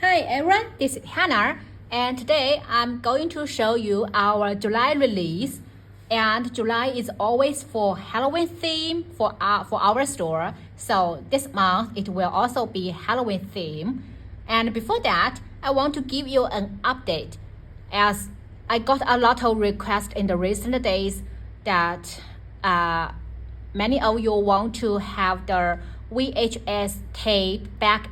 Hi everyone, this is Hannah, and today I'm going to show you our July release. And July is always for Halloween theme for our store. So this month it will also be Halloween theme. And before that, I want to give you an update, as I got a lot of requests in the recent days that many of you want to have the VHS tape back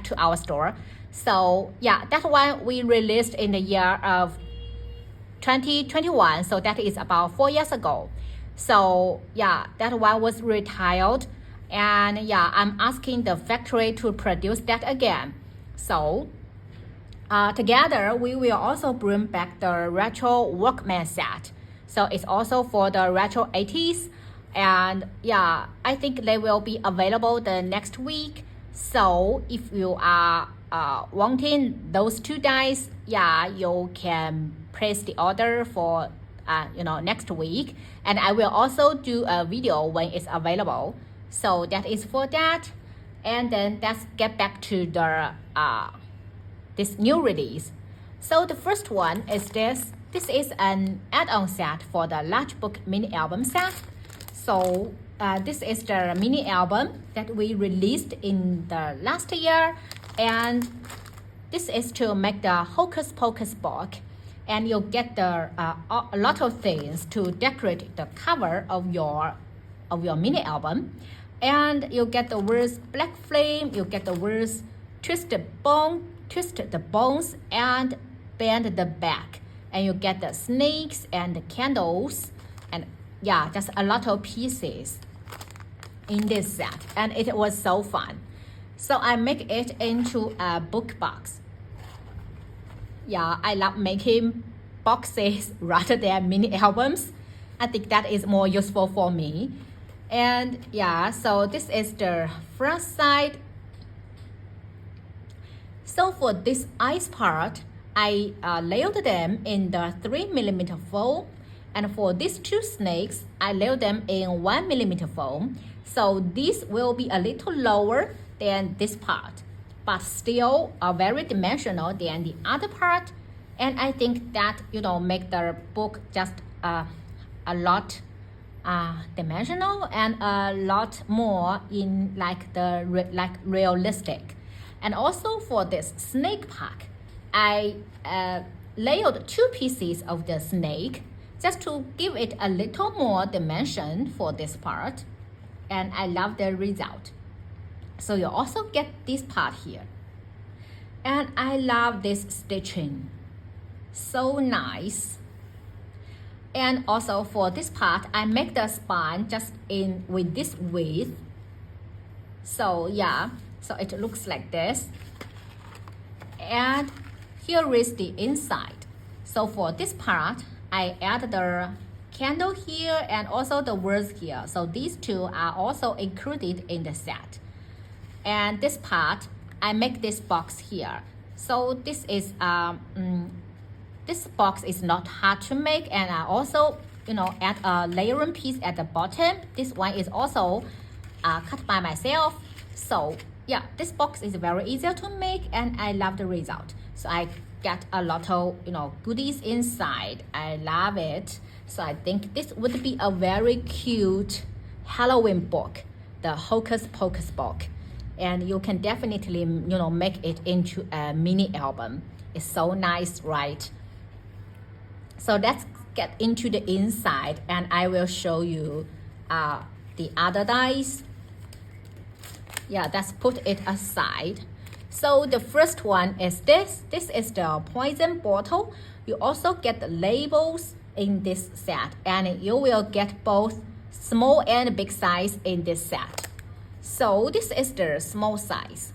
to our store. So yeah, that one we released in the year of 2021, so that is about 4 years ago. So yeah, that one was retired, and yeah, I'm asking the factory to produce that again. So together we will also bring back the retro Walkman set. So it's also for the retro 80s, and yeah, I think they will be available the next week. So if you are wanting those two dies, yeah, you can place the order for next week, and I will also do a video when it's available. So that is for that. And then let's get back to the this new release. So the first one is this is an add-on set for the large book mini album set. So this is the mini album that we released in the last year, and this is to make the Hocus Pocus book, and you'll get the a lot of things to decorate the cover of your mini album. And you get the words Black Flame, you get the words twist the bones and bend the back, and you get the snakes and the candles, and yeah, just a lot of pieces in this set, and it was so fun. So I make it into a book box. Yeah, I love making boxes rather than mini albums. I think that is more useful for me. And yeah, so this is the front side. So for this eyes part, I layered them in the 3mm foam, and for these two snakes, I layered them in 1mm foam. So this will be a little lower than this part, but still very dimensional than the other part. And I think that make the book just a lot dimensional and a lot more in like realistic. And also for this snake pack, I layered two pieces of the snake just to give it a little more dimension for this part, and I love the result. So you also get this part here, and I love this stitching, so nice. And also for this part, I make the spine just in with this width. So yeah, so it looks like this. And here is the inside. So for this part, I add the candle here and also the words here. So these two are also included in the set. And this part, I make this box here. So this is this box is not hard to make, and I also add a layering piece at the bottom. This one is also cut by myself. So yeah, this box is very easy to make, and I love the result. So I get a lot of goodies inside. I love it. So I think this would be a very cute Halloween book, the Hocus Pocus book. And you can definitely make it into a mini album. It's so nice, right? So let's get into the inside, and I will show you the other dies. Yeah, let's put it aside. So the first one is this is the poison bottle. You also get the labels in this set, and you will get both small and big size in this set. So this is the small size,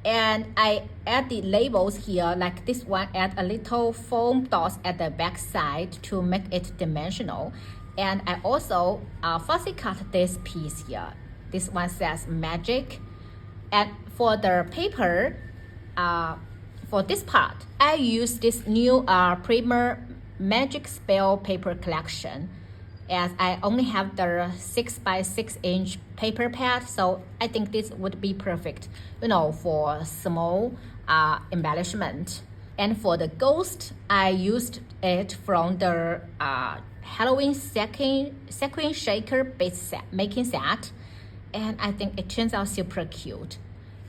and I add the labels here, like this one, add a little foam dots at the back side to make it dimensional. And I also fussy cut this piece here. This one says magic. And for the paper, for this part, I use this new Primer Magic Spell paper collection. as I only have the 6x6 inch paper pad, so I think this would be perfect, for small embellishment. And for the ghost, I used it from the Halloween sequin shaker base set, making set, and I think it turns out super cute.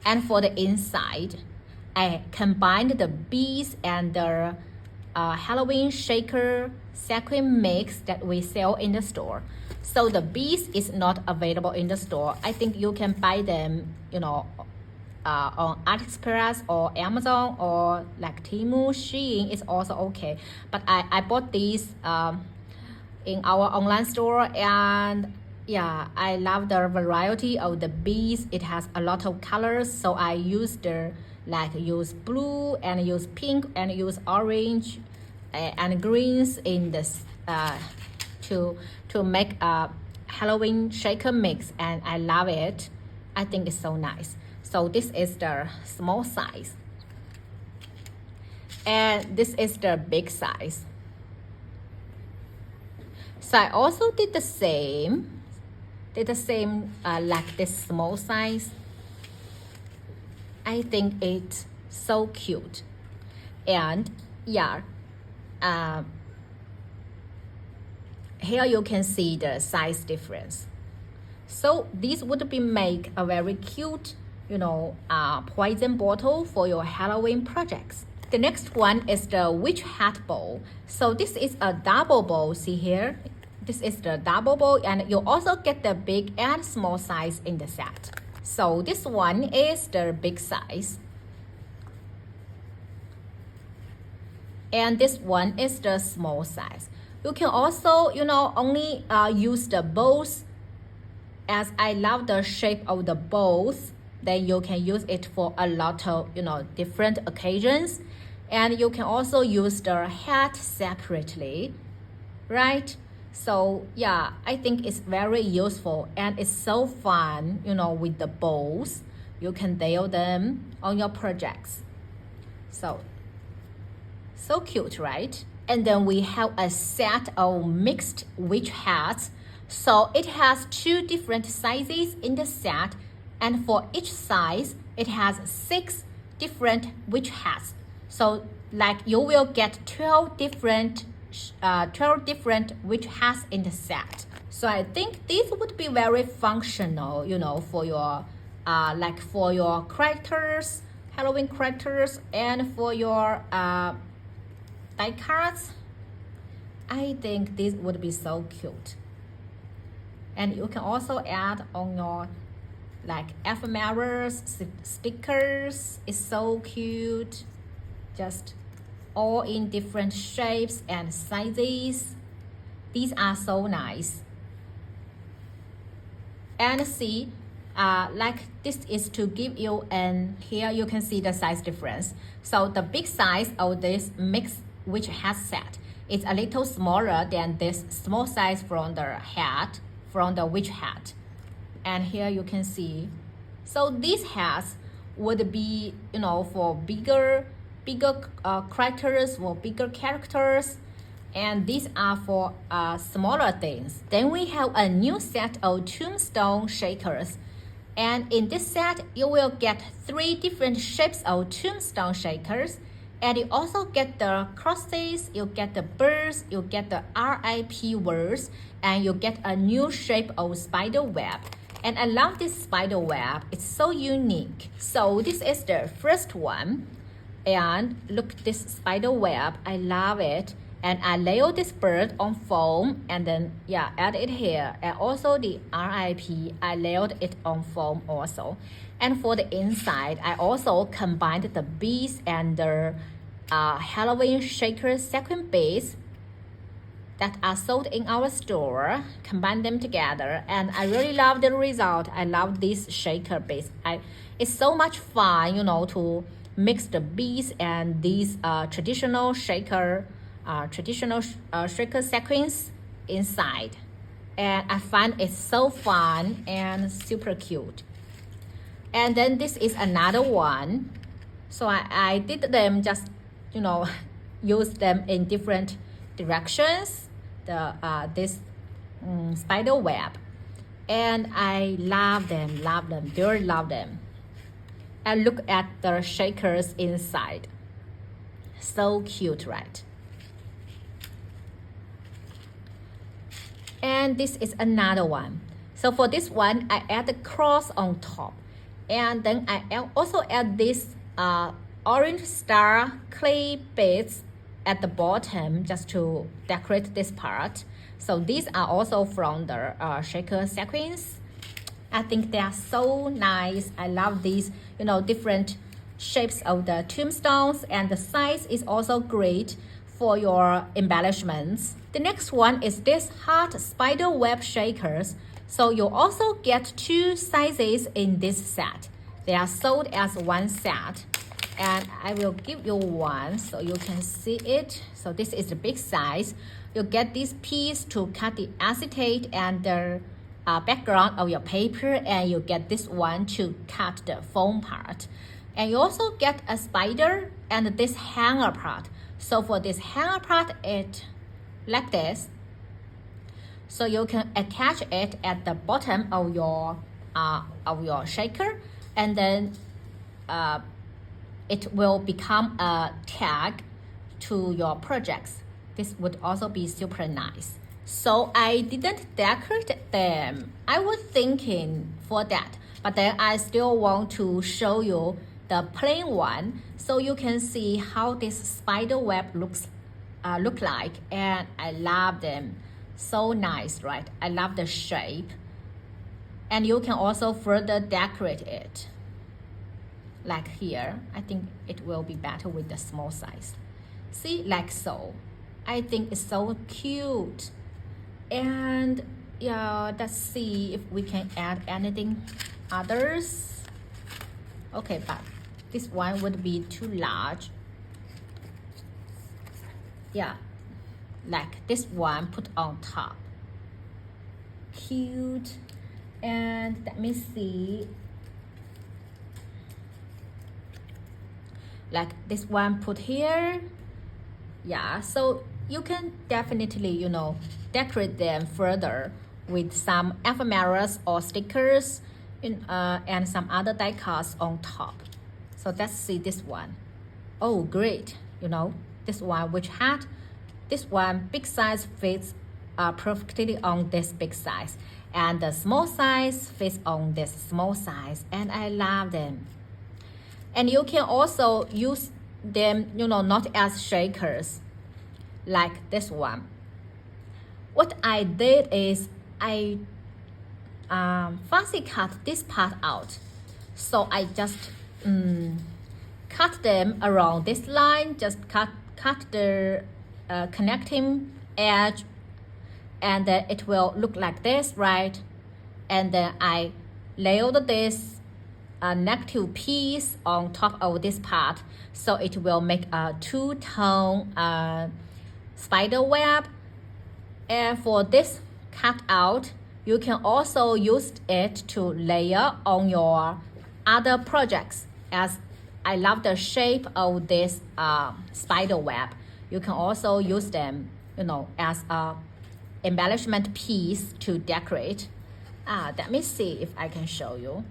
And for the inside, I combined the beads and the Halloween shaker sequin mix that we sell in the store. So the beads is not available in the store. I think you can buy them, on AliExpress or Amazon or like Temu, Shein is also okay. But I bought these in our online store, and yeah, I love the variety of the beads. It has a lot of colors, so I used use blue and use pink and use orange and greens in this to make a Halloween shaker mix, and I love it. I think it's so nice. So this is the small size, and this is the big size. So I also did the same like this small size. I think it's so cute, and yeah, here you can see the size difference. So this would be make a very cute, poison bottle for your Halloween projects. The next one is the witch hat bowl. So this is a double bowl. See here, this is the double bowl, and you also get the big and small size in the set. So this one is the big size, and this one is the small size. You can also, only use the bowls, as I love the shape of the bowls. Then you can use it for a lot of, different occasions. And you can also use the hat separately, right? So yeah, I think it's very useful, and it's so fun, with the bowls. You can nail them on your projects. So cute, right? And then we have a set of mixed witch hats. So it has 2 different sizes in the set, and for each size, it has 6 different witch hats. So like you will get 12 different witch hats in the set. So I think this would be very functional, for your for your characters, Halloween characters, and for your die cards. I think this would be so cute. And you can also add on your ephemeras, stickers. It's so cute. Just all in different shapes and sizes. These are so nice. And see, this is to give you here you can see the size difference. So the big size of this mixed witch hat set is a little smaller than this small size from the witch hat. And here you can see. So these hats would be, for bigger characters, for bigger characters, and these are for smaller things. Then we have a new set of tombstone shakers, and in this set you will get 3 different shapes of tombstone shakers, and you also get the crosses, you get the birds, you get the RIP words, and you get a new shape of spider web. And I love this spider web, it's so unique. So this is the first one, and look, this spider web, I love it. And I layer this bird on foam, and then add it here. And also the RIP, I layered it on foam also. And for the inside, I also combined the beads and the Halloween shaker sequin beads that are sold in our store, combine them together, and I really love the result. I love this shaker beads. It's so much fun, to mix the beads and these traditional shaker sequins inside, and I find it so fun and super cute. And then this is another one. So I did them just use them in different directions. This spider web, and I love them, really love them. And look at the shakers inside, so cute, right? And this is another one. So for this one, I add the cross on top, and then I also add this orange star clay bits at the bottom just to decorate this part. So these are also from the shaker sequins. I think they are so nice. I love these, you know, different shapes of the tombstones, and the size is also great for your embellishments. The next one is this heart spider web shakers. So you also get 2 sizes in this set. They are sold as one set, and I will give you one so you can see it. So this is the big size. You get this piece to cut the acetate and the background of your paper, and you get this one to cut the foam part. And you also get a spider and this hanger part. So for this hanger part, it like this. So you can attach it at the bottom of your shaker, and then it will become a tag to your projects. This would also be super nice. So I didn't decorate them. I was thinking for that, but then I still want to show you the plain one so you can see how this spider web look like, and I love them. So nice, right? I love the shape. And you can also further decorate it. Like here, I think it will be better with the small size. See, like so. I think it's so cute. And yeah, let's see if we can add anything others. Okay, but this one would be too large. Yeah, like this one put on top. Cute. And let me see. Like this one put here. Yeah, so you can definitely, you know, decorate them further with some ephemeras or stickers and some other die cuts on top. So let's see this one. Oh, great. You know, this one which had this one big size fits perfectly on this big size, and the small size fits on this small size, and I love them. And you can also use them, you know, not as shakers like this one. What I did is I fussy cut this part out. So I just cut them around this line, just cut the connecting edge, and then it will look like this, right? And then I layered this negative piece on top of this part, so it will make a two-tone spider web. And for this cut out, you can also use it to layer on your other projects. As I love the shape of this spider web, you can also use them, you know, as a embellishment piece to decorate. Let me see if I can show you.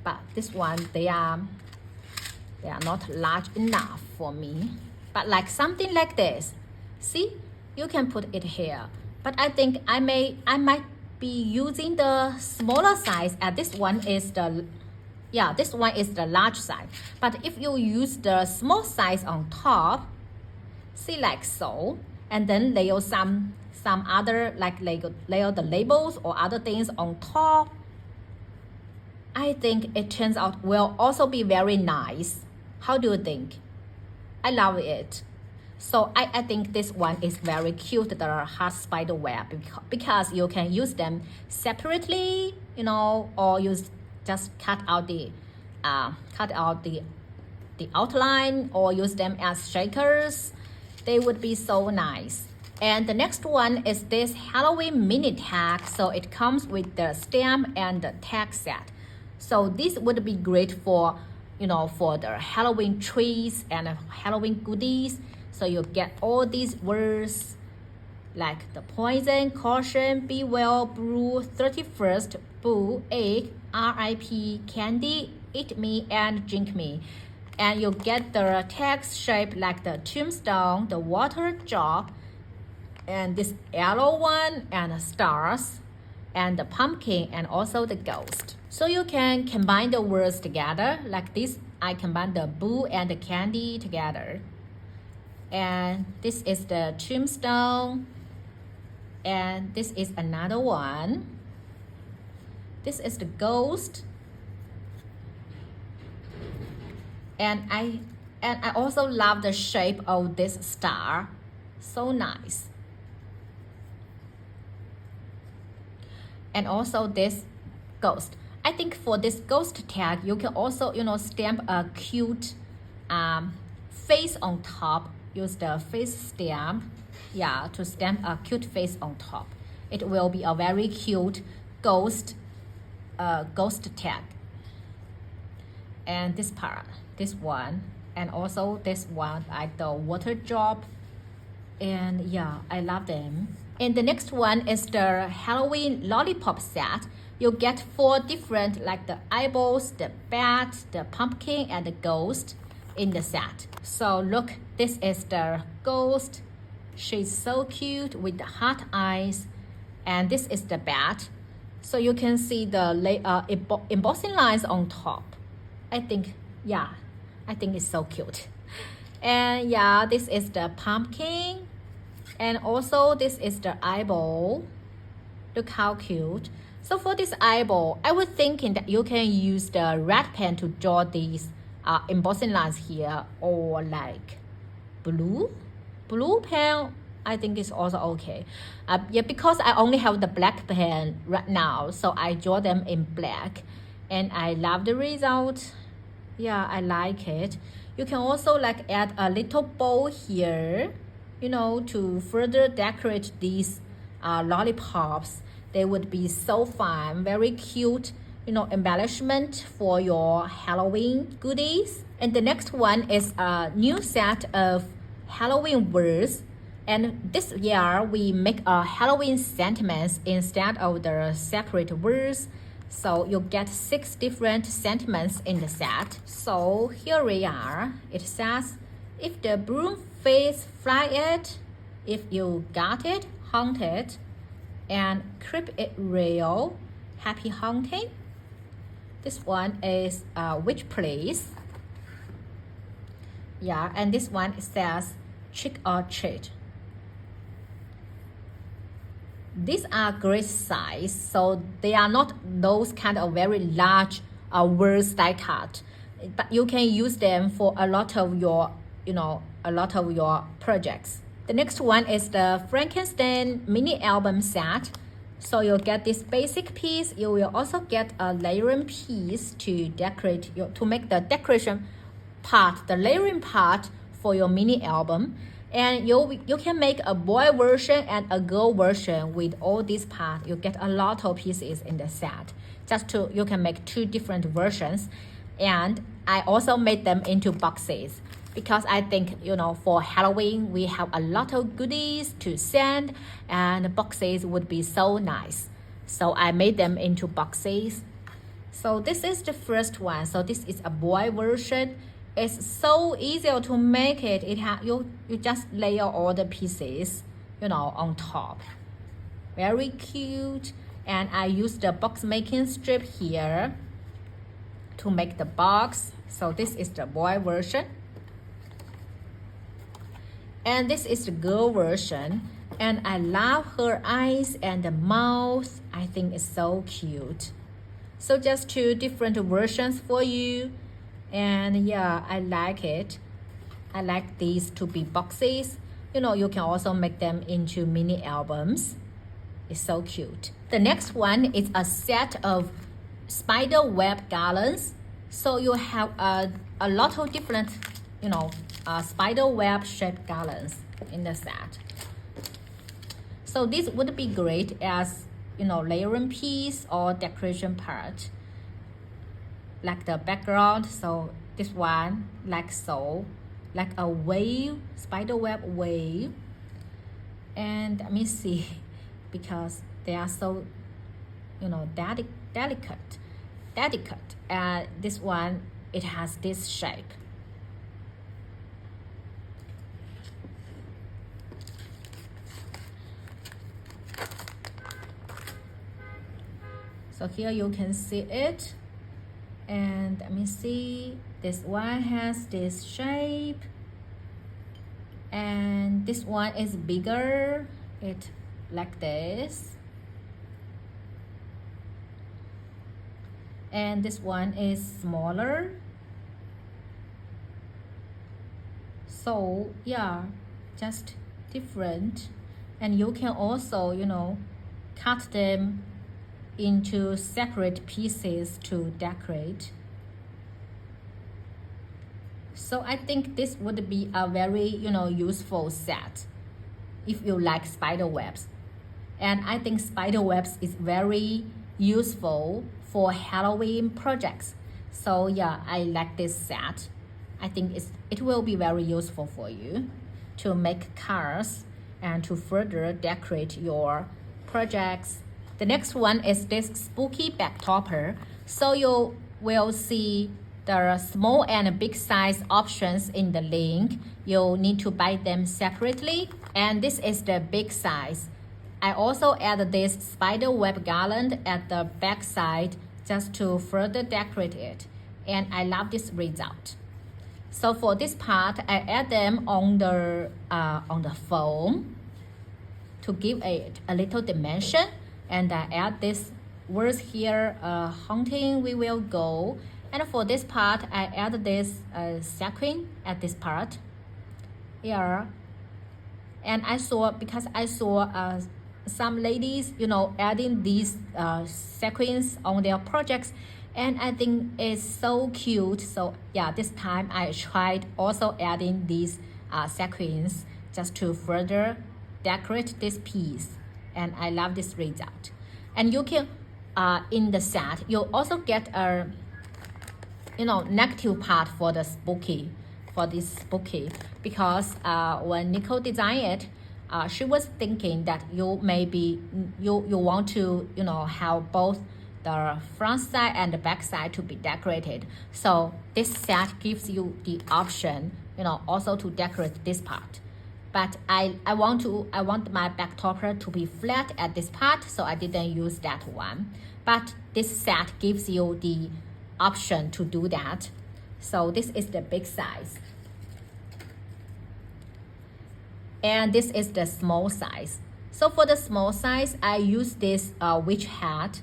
But this one, they are not large enough for me. But like something like this, see, you can put it here. But I think I might be using the smaller size, and this one is the large size. But if you use the small size on top, see, like so, and then layer some other, like layer the labels or other things on top, I think it turns out will also be very nice. How do you think? I love it. So I think this one is very cute, the heart spider web, because you can use them separately, you know, or just cut out the outline, or use them as shakers. They would be so nice. And the next one is this Halloween mini tag. So it comes with the stamp and the tag set. So this would be great for, you know, for the Halloween trees and Halloween goodies. So you get all these words like the poison, caution, be well, brew, 31st, boo, egg, RIP, candy, eat me and drink me. And you get the text shape like the tombstone, the water drop, and this yellow one, and stars, and the pumpkin, and also the ghost. So you can combine the words together like this. I combine the boo and the candy together. And this is the tombstone. And this is another one. This is the ghost. And I also love the shape of this star. So nice. And also this ghost. I think for this ghost tag, you can also, stamp a cute face on top. Use the face stamp, to stamp a cute face on top. It will be a very cute ghost tag. And this part, this one, and also this one, like the water drop. And yeah, I love them. And the next one is the Halloween lollipop set. You get 4 different, like the eyeballs, the bat, the pumpkin, and the ghost in the set. So look, this is the ghost. She's so cute with the heart eyes. And this is the bat. So you can see the embossing lines on top. I think it's so cute. And yeah, this is the pumpkin. And also this is the eyeball. Look how cute. So for this eyeball, I was thinking that you can use the red pen to draw these embossing lines here, or like blue pen. I think it's also okay. Because I only have the black pen right now, so I draw them in black, and I love the result. Yeah, I like it. You can also like add a little bow here, to further decorate these lollipops. They would be so fun, very cute, embellishment for your Halloween goodies. And the next one is a new set of Halloween words. And this year we make a Halloween sentiments instead of the separate words. So you get 6 different sentiments in the set. So here we are. It says, if the broom fades, fly it. If you got it, hunt it. And creep it real, happy hunting. This one is which place. Yeah, and this one says trick or treat. These are great size, so they are not those kind of very large words like that, but you can use them for a lot of your projects. The next one is the Frankenstein mini album set. So you'll get this basic piece. You will also get a layering piece to decorate to make the decoration part, the layering part for your mini album. And you can make a boy version and a girl version with all these parts. You get a lot of pieces in the set. You can make 2 different versions. And I also made them into boxes, because I think, for Halloween, we have a lot of goodies to send, and boxes would be so nice. So I made them into boxes. So this is the first one. So this is a boy version. It's so easy to make it. You just layer all the pieces, on top. Very cute. And I used the box making strip here to make the box. So this is the boy version. And this is the girl version. And I love her eyes and the mouth. I think it's so cute. So just 2 different versions for you. And yeah, I like it. I like these to be boxes. You can also make them into mini albums. It's so cute. The next one is a set of spider web garlands. So you have a lot of different, spider web shaped garlands in the set. So this would be great as, layering piece or decoration part. Like the background, so this one, like so, like a wave, spider web wave. And let me see, because they are so, you know, delicate. And this one, it has this shape. So here you can see it. And let me see, this one has this shape. And this one is bigger, it like this. And this one is smaller. So yeah, just different. And you can also, you know, cut them into separate pieces to decorate. So I think this would be a very, you know, useful set if you like spider webs. And I think spider webs is very useful for Halloween projects. So yeah, I like this set. I think it will be very useful for you to make cars and to further decorate your projects. The next one is this spooky back topper. So you will see the small and big size options in the link. You need to buy them separately. And this is the big size. I also added this spider web garland at the back side just to further decorate it. And I love this result. So for this part, I add them on the foam to give it a little dimension. And I add this words here, hunting we will go. And for this part, I add this sequin at this part here. And because I saw some ladies, you know, adding these sequins on their projects, and I think it's so cute. So yeah, this time I tried also adding these sequins just to further decorate this piece. And I love this result. And you can, in the set, you also get a, you know, negative part for the spooky, because when Nicole designed it, she was thinking that you want to, you know, have both the front side and the back side to be decorated. So this set gives you the option, you know, also to decorate this part. But I want my back topper to be flat at this part, so I didn't use that one. But this set gives you the option to do that. So this is the big size. And this is the small size. So for the small size, I use this witch hat.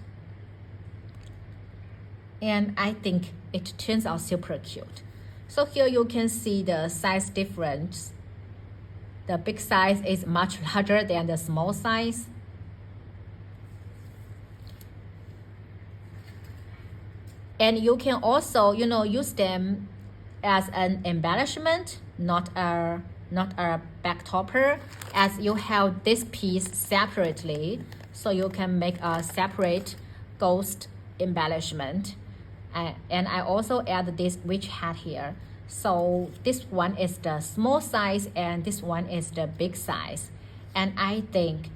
And I think it turns out super cute. So here you can see the size difference. The big size is much larger than the small size. And you can also, you know, use them as an embellishment, not a back topper, as you have this piece separately. So you can make a separate ghost embellishment. And I also add this witch hat here. So this one is the small size and this one is the big size. And I think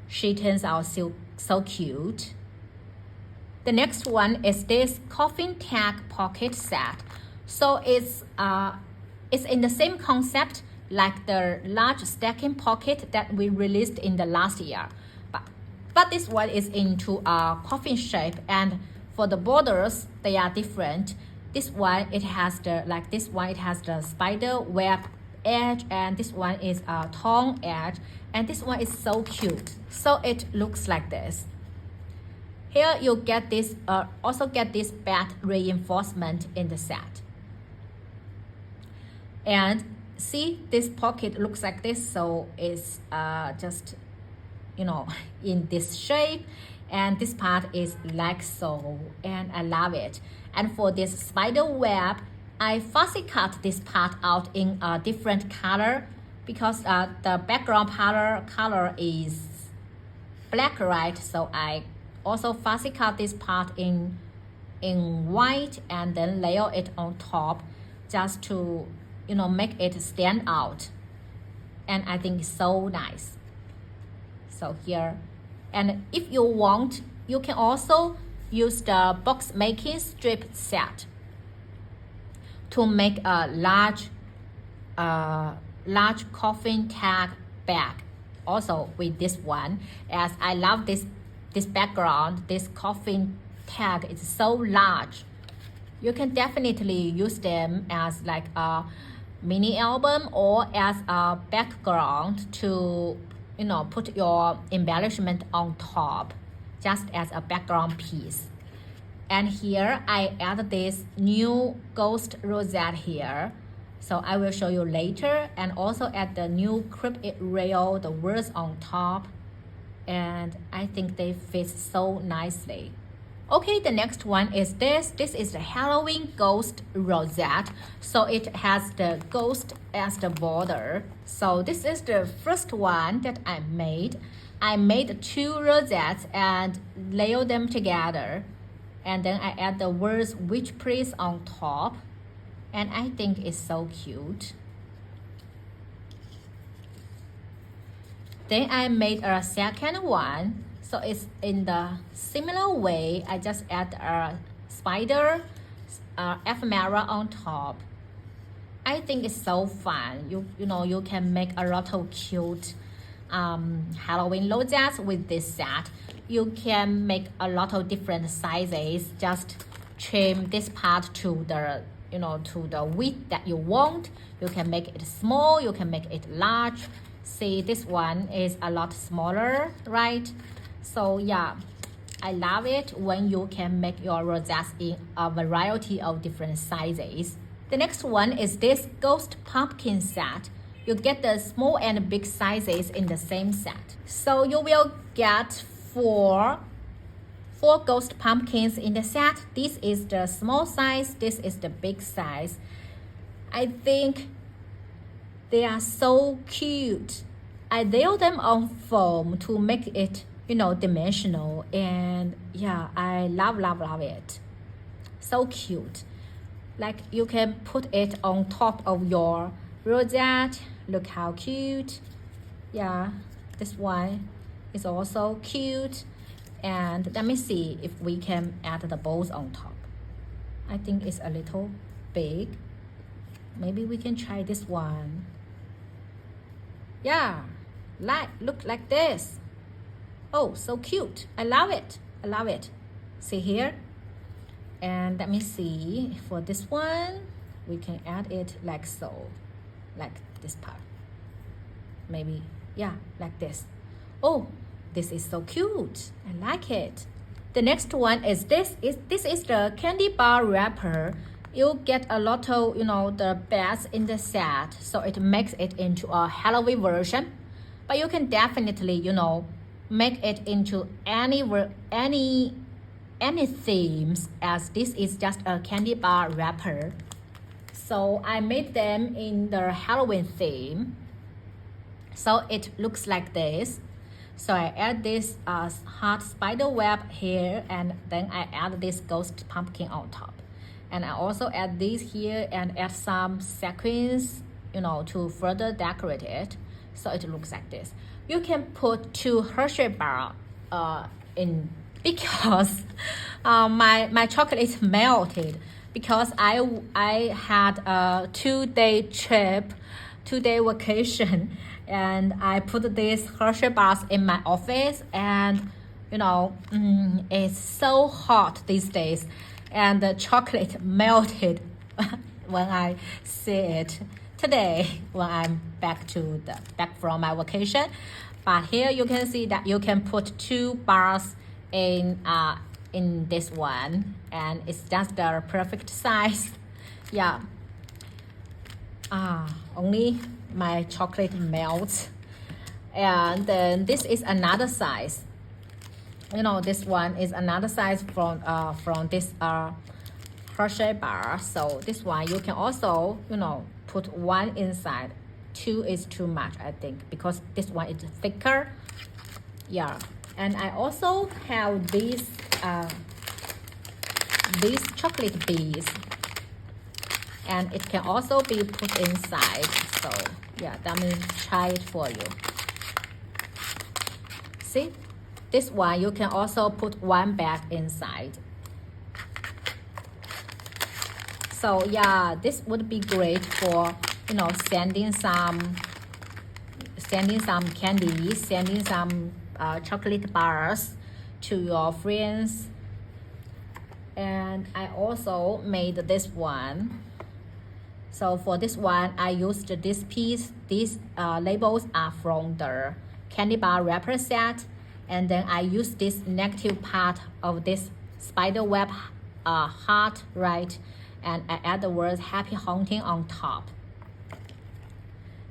she turns out so cute. The next one is this coffin tag pocket set. So it's in the same concept like the large stacking pocket that we released in the last year. But this one is into a coffin shape, and for the borders, they are different. This one, it has the spider web edge, and this one is a tongue edge, and this one is so cute. So it looks like this. Here you get this, also get this bat reinforcement in the set. And see, this pocket looks like this, so it's just, you know, in this shape. And this part is like so, and I love it. And for this spider web, I fussy cut this part out in a different color because the background color is black, right? So I also fussy cut this part in white and then layer it on top just to, you know, make it stand out. and I think it's so nice. So here, and if you want, you can also use the box making strip set to make a large coffin tag bag also with this one, as I love this background. This coffin tag is so large. You can definitely use them as like a mini album or as a background to, you know, put your embellishment on top, just as a background piece. And here I add this new ghost rosette here, so I will show you later, and also add the new cryptid rail, the words on top, and I think they fit so nicely. Okay, the next one is this. This is the Halloween ghost rosette. So it has the ghost as the border. So this is the first one that I made. I made 2 rosettes and layer them together. And then I add the words witch priest on top. And I think it's so cute. Then I made a second one. So it's in the similar way. I just add a spider ephemera on top. I think it's so fun. You know, you can make a lot of cute Halloween rosettes with this set. You can make a lot of different sizes. Just trim this part to the, you know, to the width that you want. You can make it small. You can make it large. See, this one is a lot smaller, right? So yeah, I love it when you can make your rosettes in a variety of different sizes. The next one is this ghost pumpkin set. You get the small and big sizes in the same set. So you will get four ghost pumpkins in the set. This is the small size, this is the big size. I think they are so cute. I layer them on foam to make it, you know, dimensional, and yeah, I love it. So cute. Like you can put it on top of your rosette. Look how cute. Yeah, this one is also cute. And let me see if we can add the bows on top. I think it's a little big. Maybe we can try this one. Yeah, look like this. Oh, so cute. I love it. I love it. See here? And let me see, for this one, we can add it like so. Like this part. Maybe, yeah, like this. Oh, this is so cute. I like it. The next one is this is the candy bar wrapper. You get a lot of, you know, the bats in the set, so it makes it into a Halloween version. But you can definitely, you know, make it into any themes, as this is just a candy bar wrapper. So I made them in the Halloween theme. So it looks like this. So I add this heart spider web here, and then I add this ghost pumpkin on top. And I also add these here and add some sequins, you know, to further decorate it. So it looks like this. You can put 2 Hershey bar in, because my chocolate is melted, because I had a 2-day trip, 2-day vacation, and I put these Hershey bars in my office, and you know, it's so hot these days, and the chocolate melted when I see it today when I'm back from my vacation. But here you can see that you can put 2 bars in this one, and it's just the perfect size. Yeah. Only my chocolate melts. And then this is another size. You know, this one is another size from this Hershey bar. So this one you can also, you know, put 1 inside. 2 is too much, I think, because this one is thicker. Yeah. And I also have these chocolate beads. and it can also be put inside. So yeah, let me try it for you. See, this one you can also put one bag inside. So yeah, this would be great for, you know, sending some candy, sending some chocolate bars to your friends. And I also made this one. So for this one, I used this piece. These labels are from the candy bar wrapper set, and then I used this negative part of this spider web heart, right? And I add the words happy hunting on top.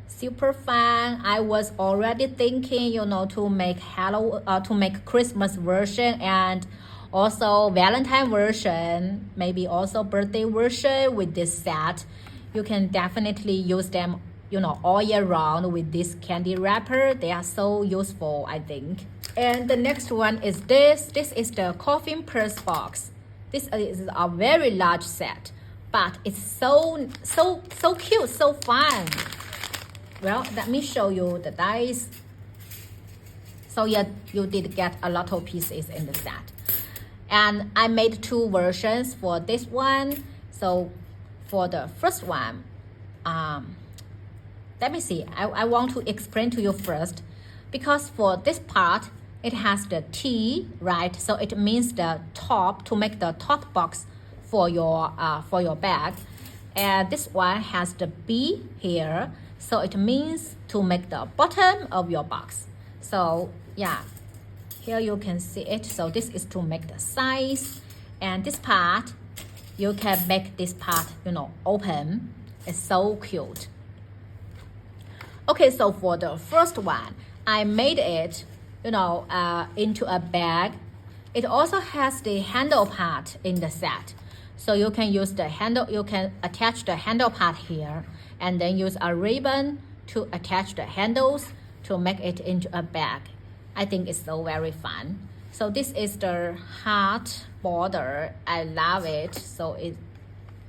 Super fun. I was already thinking, you know, to make Christmas version and also Valentine version, maybe also birthday version with this set. You can definitely use them, you know, all year round with this candy wrapper. They are so useful, I think. And the next one is this. This is the coffin purse box. This is a very large set, but it's so cute, so fun. Well, let me show you the dice. So yeah, you did get a lot of pieces in the set. And I made two versions for this one. So for the first one, let me see. I want to explain to you first, because for this part, it has the T, right? So it means the top, to make the top box for your bag. And this one has the B here. So it means to make the bottom of your box. So yeah, here you can see it. So this is to make the size. And this part, you can make this part, you know, open. It's so cute. Okay, so for the first one, I made it, you know, into a bag. It also has the handle part in the set. So you can use the handle, you can attach the handle part here, and then use a ribbon to attach the handles to make it into a bag. I think it's so very fun. So this is the heart border. I love it. So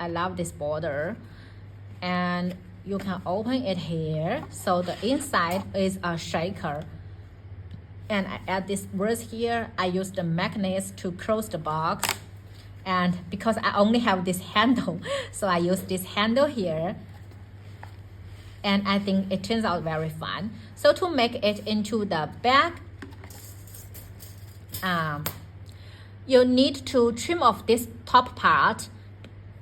I love this border. And you can open it here. So the inside is a shaker. And I add this words here. I use the magnets to close the box. And because I only have this handle, so I use this handle here. And I think it turns out very fun. So to make it into the bag, you need to trim off this top part.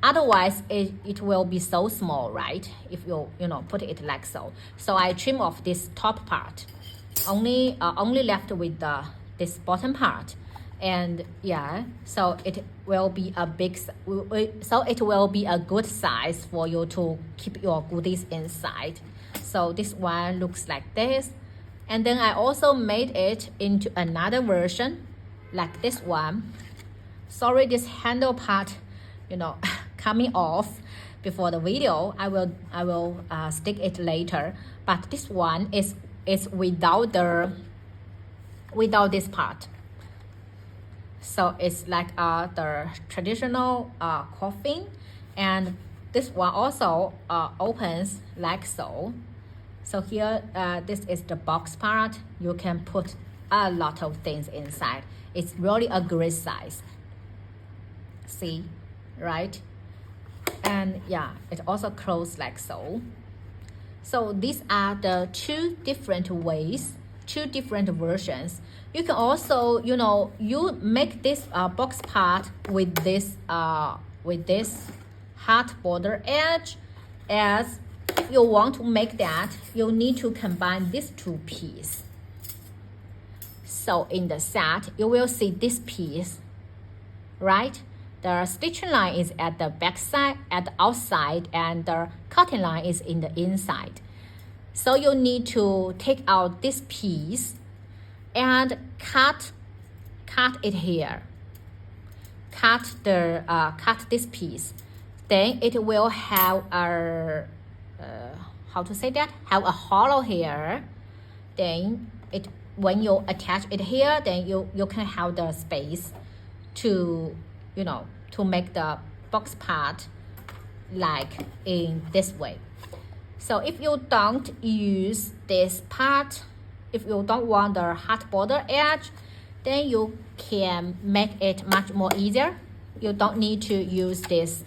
Otherwise, it will be so small, right? If you know, put it like so. So I trim off this top part. Only left with this bottom part. And yeah, so it will be a good size for you to keep your goodies inside. So this one looks like this. And then I also made it into another version like this one. Sorry, this handle part, you know, coming off before the video. I will stick it later. But this one is without this part. So it's like the traditional coffin, and this one also opens like so. So here, this is the box part. You can put a lot of things inside. It's really a great size. See, right? And yeah, it also closes like so. So these are the two different ways, two different versions. You can also, you know, you make this box part with this heart border edge. As if you want to make that, you need to combine these two pieces. So in the set, you will see this piece, right? The stitching line is at the back side, at the outside, and the cutting line is in the inside. So you need to take out this piece and cut it here. Cut this piece. Then it will have a have a hollow here. Then when you attach it here, then you can have the space to, you know, to make the box part like in this way. So if you don't use this part, if you don't want the hard border edge, then you can make it much more easier. You don't need to use this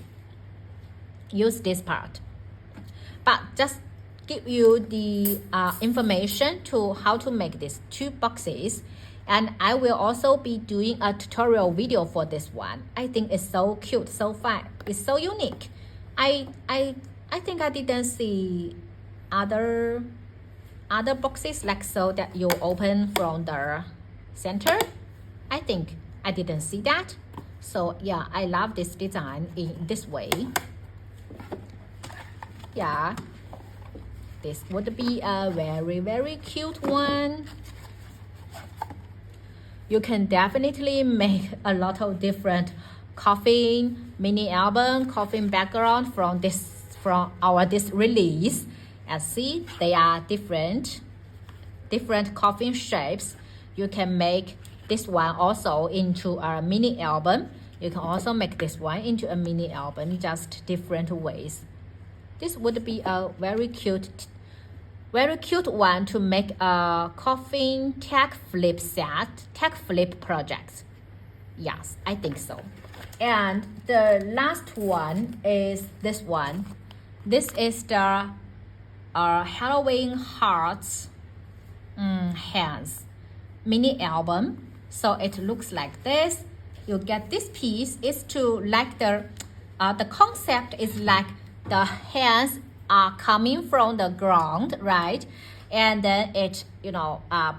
part. But just give you the information to how to make these 2 boxes. And I will also be doing a tutorial video for this one. I think it's so cute, so fun. It's so unique. I think I didn't see other boxes like so that you open from the center. I think I didn't see that. So yeah, I love this design in this way. Yeah, this would be a very, very cute one. You can definitely make a lot of different coffin mini album, coffin background from our this release. And see, they are different coffin shapes. You can make this one also into a mini album. You can also make this one into a mini album, just different ways. This would be a very cute one to make a coffin tag flip project. Yes, I think so. And the last one is this one. This is the Halloween hearts hands mini album. So it looks like this. You get this piece is to like the concept is like the hands are coming from the ground, right? And then it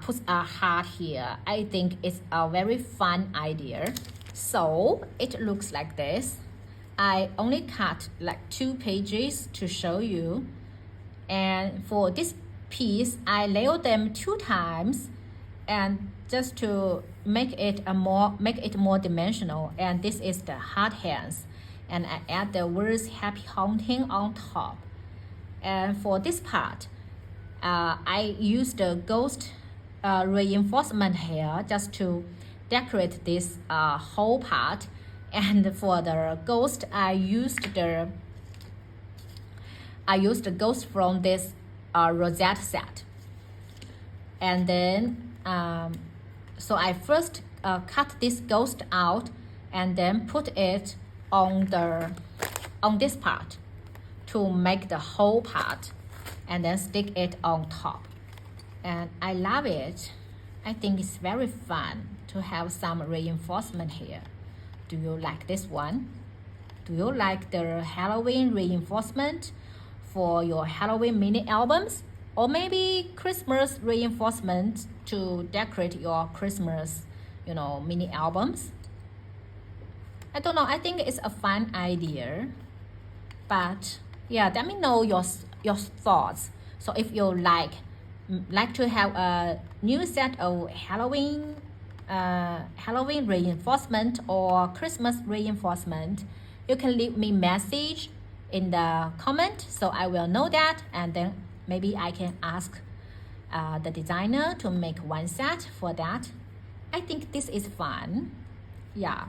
puts a heart here. I think it's a very fun idea. So it looks like this. I only cut like 2 pages to show you. And for this piece, I layered them 2 times, and just to make it more dimensional. And this is the heart hands, and I add the words "Happy Hunting" on top. And for this part, I used the ghost reinforcement here just to decorate this whole part. And for the ghost, I used the ghost from this rosette set. And then so I first cut this ghost out and then put it on this part to make the whole part, and then stick it on top. And I love it. I think it's very fun to have some reinforcement here. Do you like this one? Do you like the Halloween reinforcement for your Halloween mini albums? Or maybe Christmas reinforcement to decorate your Christmas, mini albums? I don't know. I think it's a fun idea. But yeah, let me know your thoughts. So if you like to have a new set of Halloween reinforcement or Christmas reinforcement, you can leave me message in the comment, so I will know that, and then maybe I can ask the designer to make one set for that. I think this is fun. Yeah,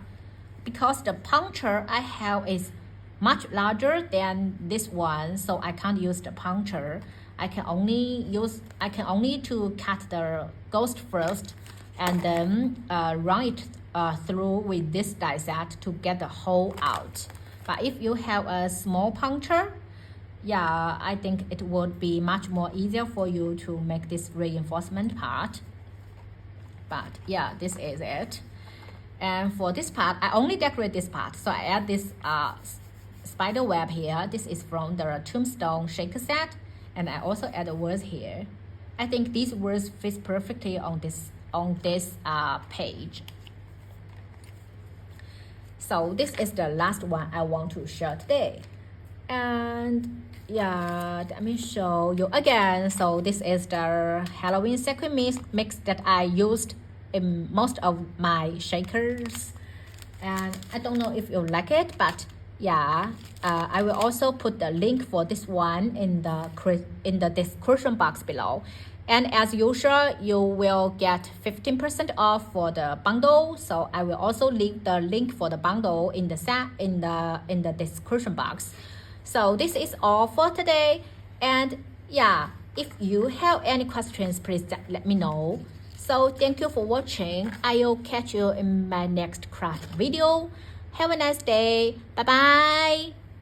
because the puncture I have is much larger than this one, so I can't use the puncture. I can only to cut the ghost first, and then run it through with this die set to get the hole out. But if you have a small puncture, yeah, I think it would be much more easier for you to make this reinforcement part. But yeah, this is it. And for this part, I only decorate this part, so I add this spider web here. This is from the Tombstone shaker set, and I also add the words here. I think these words fit perfectly on this page. So this is the last one I want to share today. And yeah, let me show you again. So this is the Halloween sequin mix that I used in most of my shakers. And I don't know if you like it, but yeah, I will also put the link for this one in the description box below. And as usual, you will get 15% off for the bundle. So I will also leave the link for the bundle in the description box. So this is all for today. And yeah, if you have any questions, please let me know. So thank you for watching. I'll catch you in my next craft video. Have a nice day. Bye bye.